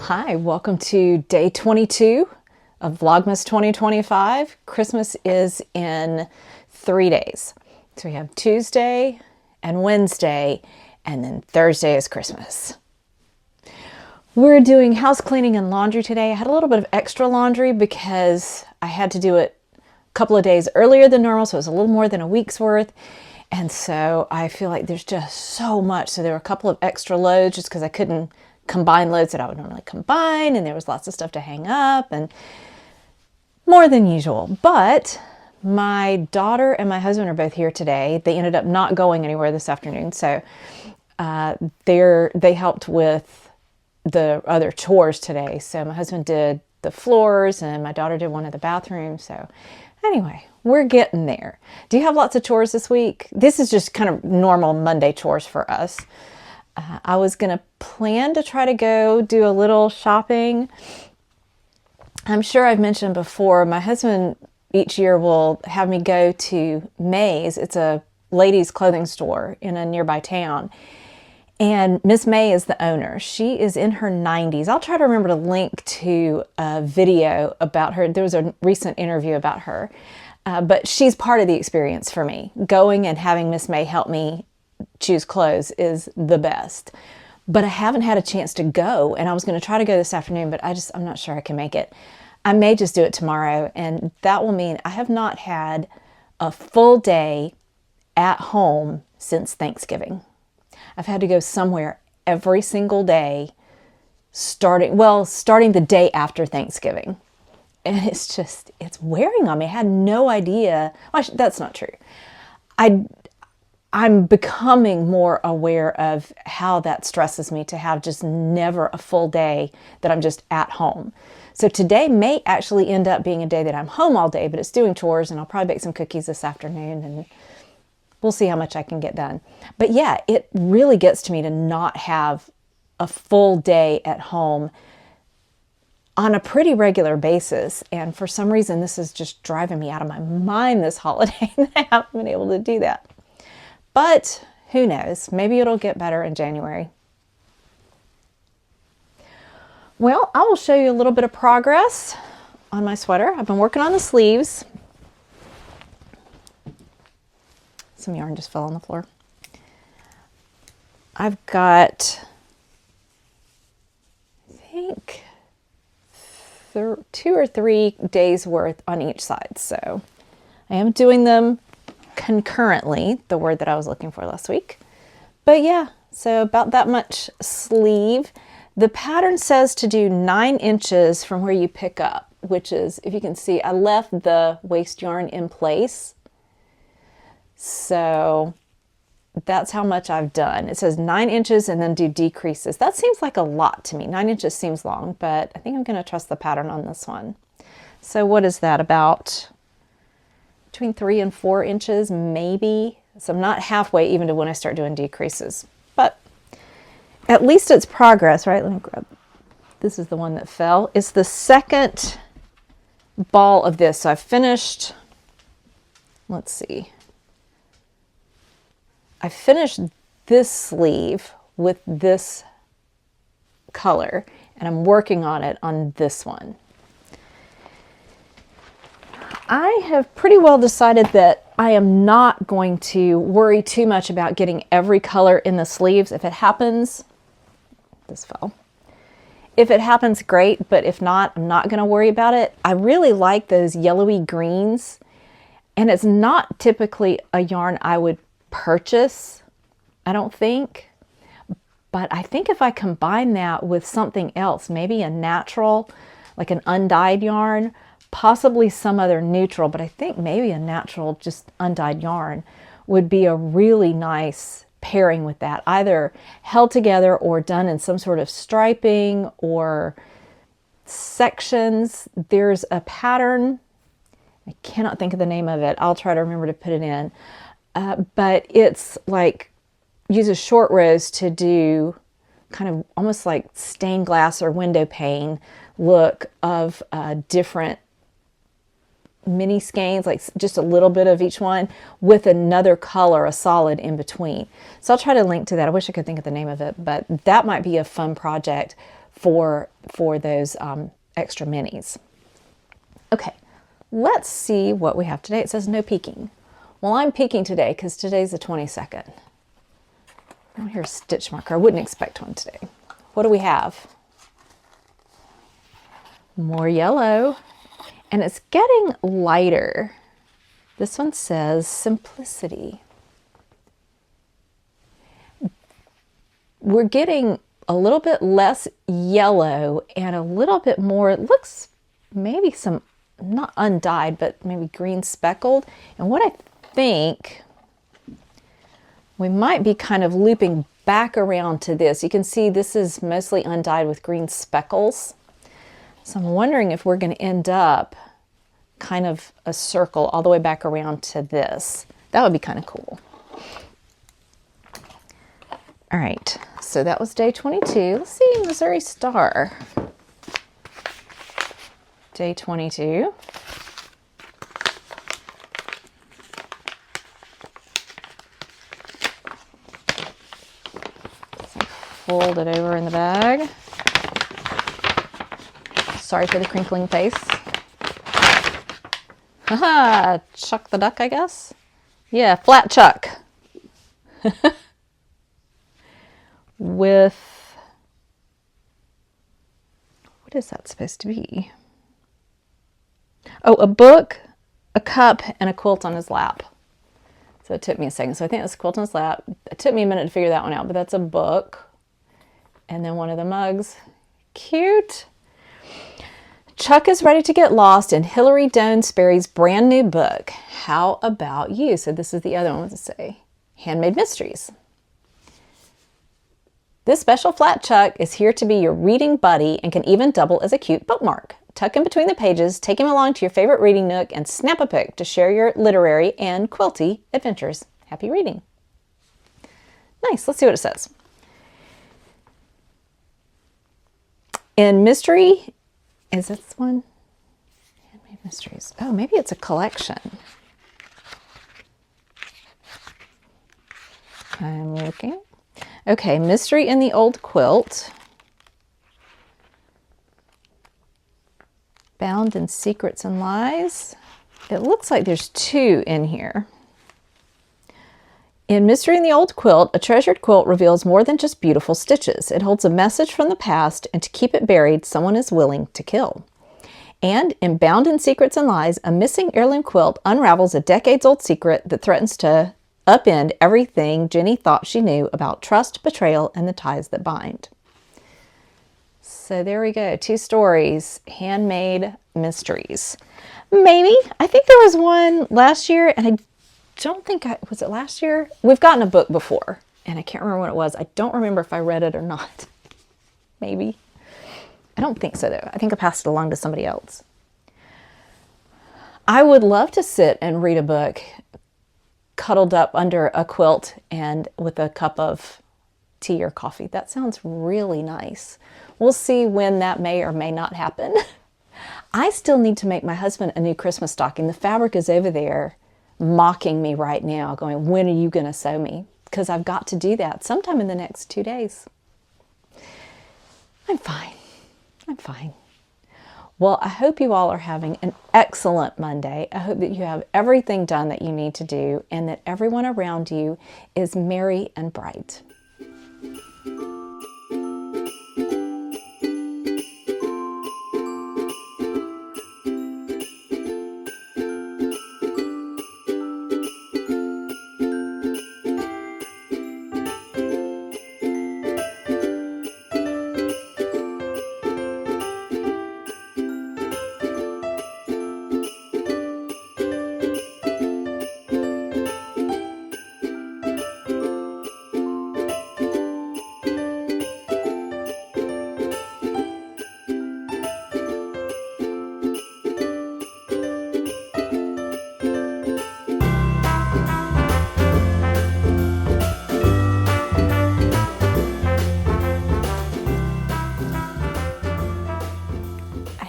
Hi, welcome to day 22 of Vlogmas 2025. Christmas is in 3 days. So we have Tuesday and Wednesday, and then Thursday is Christmas. We're doing house cleaning and laundry today. I had a little bit of extra laundry because I had to do it a couple of days earlier than normal, so it was a little more than a week's worth. And so I feel like there's just so much. So there were a couple of extra loads just because I couldn't combine loads that I would normally combine, and there was lots of stuff to hang up and more than usual. But my daughter and my husband are both here today. They ended up not going anywhere this afternoon, so they helped with the other chores today. So my husband did the floors and my daughter did one of the bathrooms. So anyway, we're getting there. Do you have lots of chores this week? This is just kind of normal Monday chores for us. I was going to plan to try to go do a little shopping. I'm sure I've mentioned before, my husband each year will have me go to May's. It's a ladies' clothing store in a nearby town. And Miss May is the owner. She is in her 90s. I'll try to remember to link to a video about her. There was a recent interview about her. But she's part of the experience for me. Going and having Miss May help me choose clothes is the best. But I haven't had a chance to go, and I was going to try to go this afternoon, but I'm not sure I can make it. I may just do it tomorrow, and that will mean I have not had a full day at home since Thanksgiving. I've had to go somewhere every single day starting the day after Thanksgiving. And it's wearing on me. I had no idea. Well, that's not true. I'm becoming more aware of how that stresses me to have just never a full day that I'm just at home. So today may actually end up being a day that I'm home all day, but it's doing chores, and I'll probably bake some cookies this afternoon, and we'll see how much I can get done. But yeah, it really gets to me to not have a full day at home on a pretty regular basis. And for some reason, this is just driving me out of my mind this holiday. I haven't been able to do that. But who knows? Maybe it'll get better in January. Well, I will show you a little bit of progress on my sweater. I've been working on the sleeves. Some yarn just fell on the floor. I've got, I think, 2 or 3 days worth on each side. So I am doing them concurrently, the word that I was looking for last week. But yeah, so about that much sleeve. The pattern says to do 9 inches from where you pick up, which is, if you can see, I left the waste yarn in place. So that's how much I've done. It says 9 inches and then do decreases. That seems like a lot to me. 9 inches seems long, but I think I'm going to trust the pattern on this one. So what is that, about between 3 and 4 inches, maybe? So I'm not halfway even to when I start doing decreases, but at least it's progress, right? Let me grab, this is the one that fell. It's the second ball of this. So I finished, let's see. I finished this sleeve with this color, and I'm working on it on this one. I have pretty well decided that I am not going to worry too much about getting every color in the sleeves. If it happens, this fell. If it happens, great, but if not, I'm not going to worry about it. I really like those yellowy greens, and it's not typically a yarn I would purchase, I don't think. But I think if I combine that with something else, maybe a natural, like an undyed yarn, possibly some other neutral, but I think maybe a natural, just undyed yarn would be a really nice pairing with that, either held together or done in some sort of striping or sections. There's a pattern, I cannot think of the name of it. I'll try to remember to put it in, but it's like uses short rows to do kind of almost like stained glass or window pane look of different mini skeins, like just a little bit of each one with another color, a solid in between. So I'll try to link to that. I wish I could think of the name of it, but that might be a fun project for those extra minis. Okay, let's see what we have today. It says no peeking. Well, I'm peeking today because today's the 22nd. Oh, here's a stitch marker. I wouldn't expect one today. What do we have? More yellow. And it's getting lighter. This one says simplicity. We're getting a little bit less yellow and a little bit more, it looks maybe some, not undyed, but maybe green speckled. And what I think, we might be kind of looping back around to this. You can see this is mostly undyed with green speckles. So I'm wondering if we're going to end up kind of a circle all the way back around to this. That would be kind of cool. All right, so that was day 22. Let's see, Missouri Star. Day 22. So fold it over in the bag. Sorry for the crinkling face. Haha, Chuck the duck, I guess. Yeah, flat Chuck. With, what is that supposed to be? Oh, a book, a cup, and a quilt on his lap. So it took me a second. So I think that's a quilt on his lap. It took me a minute to figure that one out, but that's a book. And then one of the mugs. Cute. Chuck is ready to get lost in Hilary Doan Sperry's brand new book. How about you? So this is the other one. What does it say? Handmade Mysteries. This special flat Chuck is here to be your reading buddy and can even double as a cute bookmark. Tuck in between the pages, take him along to your favorite reading nook, and snap a pic to share your literary and quilty adventures. Happy reading. Nice. Let's see what it says. In mystery, is this one? Handmade Mysteries. Oh, maybe it's a collection. I'm looking. Okay, Mystery in the Old Quilt. Bound in Secrets and Lies. It looks like there's two in here. In Mystery in the Old Quilt, a treasured quilt reveals more than just beautiful stitches. It holds a message from the past, and to keep it buried, someone is willing to kill. And in Bound in Secrets and Lies, a missing heirloom quilt unravels a decades-old secret that threatens to upend everything Jenny thought she knew about trust, betrayal, and the ties that bind. So there we go. Two stories, Handmade Mysteries. Maybe. I think there was one last year, and I don't think was it last year? We've gotten a book before, and I can't remember what it was. I don't remember if I read it or not. Maybe. I don't think so, though. I think I passed it along to somebody else. I would love to sit and read a book cuddled up under a quilt and with a cup of tea or coffee. That sounds really nice. We'll see when that may or may not happen. I still need to make my husband a new Christmas stocking. The fabric is over there mocking me right now, going, when are you going to sew me? Because I've got to do that sometime in the next 2 days. I'm fine. I'm fine. Well, I hope you all are having an excellent Monday. I hope that you have everything done that you need to do and that everyone around you is merry and bright.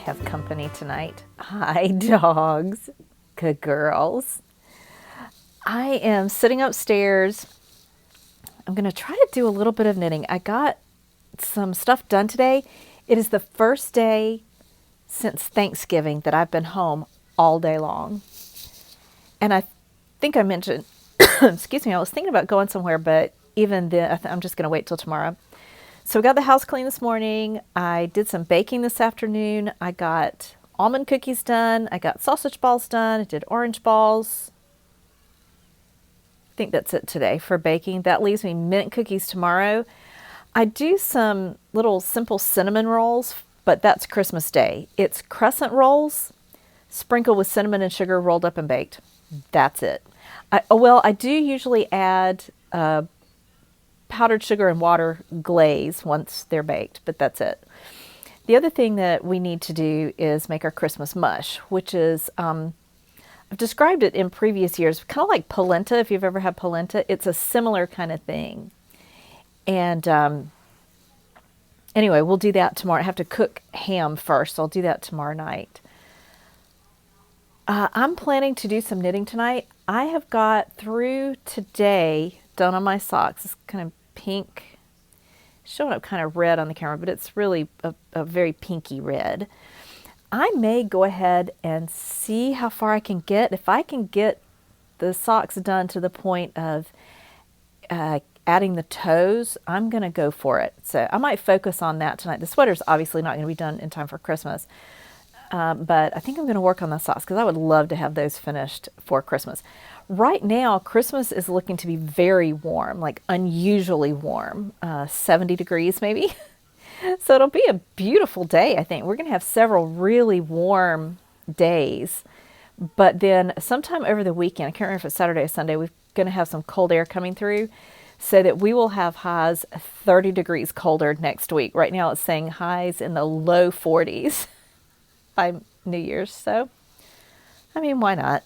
Have company tonight. Hi, dogs. Good girls. I am sitting upstairs. I'm going to try to do a little bit of knitting. I got some stuff done today. It is the first day since Thanksgiving that I've been home all day long. And I think I mentioned, excuse me, I was thinking about going somewhere, but even then, I'm just going to wait till tomorrow. So we got the house clean this morning. I did some baking this afternoon. I got almond cookies done. I got sausage balls done. I did orange balls. I think that's it today for baking. That leaves me mint cookies tomorrow. I do some little simple cinnamon rolls, but that's Christmas Day. It's crescent rolls sprinkled with cinnamon and sugar rolled up and baked. That's it. I do usually add powdered sugar and water glaze once they're baked, but that's it. The other thing that we need to do is make our Christmas mush, which is, I've described it in previous years, kind of like polenta, if you've ever had polenta. It's a similar kind of thing. And anyway, we'll do that tomorrow. I have to cook ham first, so I'll do that tomorrow night. I'm planning to do some knitting tonight. I have got through today done on my socks. It's kind of pink, showing up kind of red on the camera, but it's really a very pinky red. I may go ahead and see how far I can get. If I can get the socks done to the point of adding the toes, I'm going to go for it. So I might focus on that tonight. The sweater's obviously not going to be done in time for Christmas. But I think I'm going to work on the socks because I would love to have those finished for Christmas. Right now, Christmas is looking to be very warm, like unusually warm, 70 degrees maybe. So it'll be a beautiful day, I think. We're going to have several really warm days. But then sometime over the weekend, I can't remember if it's Saturday or Sunday, we're going to have some cold air coming through so that we will have highs 30 degrees colder next week. Right now it's saying highs in the low 40s by New Year's. So, I mean, why not?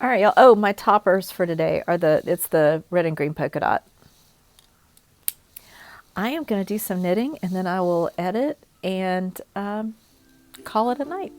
All right, y'all. Oh, my toppers for today are it's the red and green polka dot. I am going to do some knitting and then I will edit and call it a night.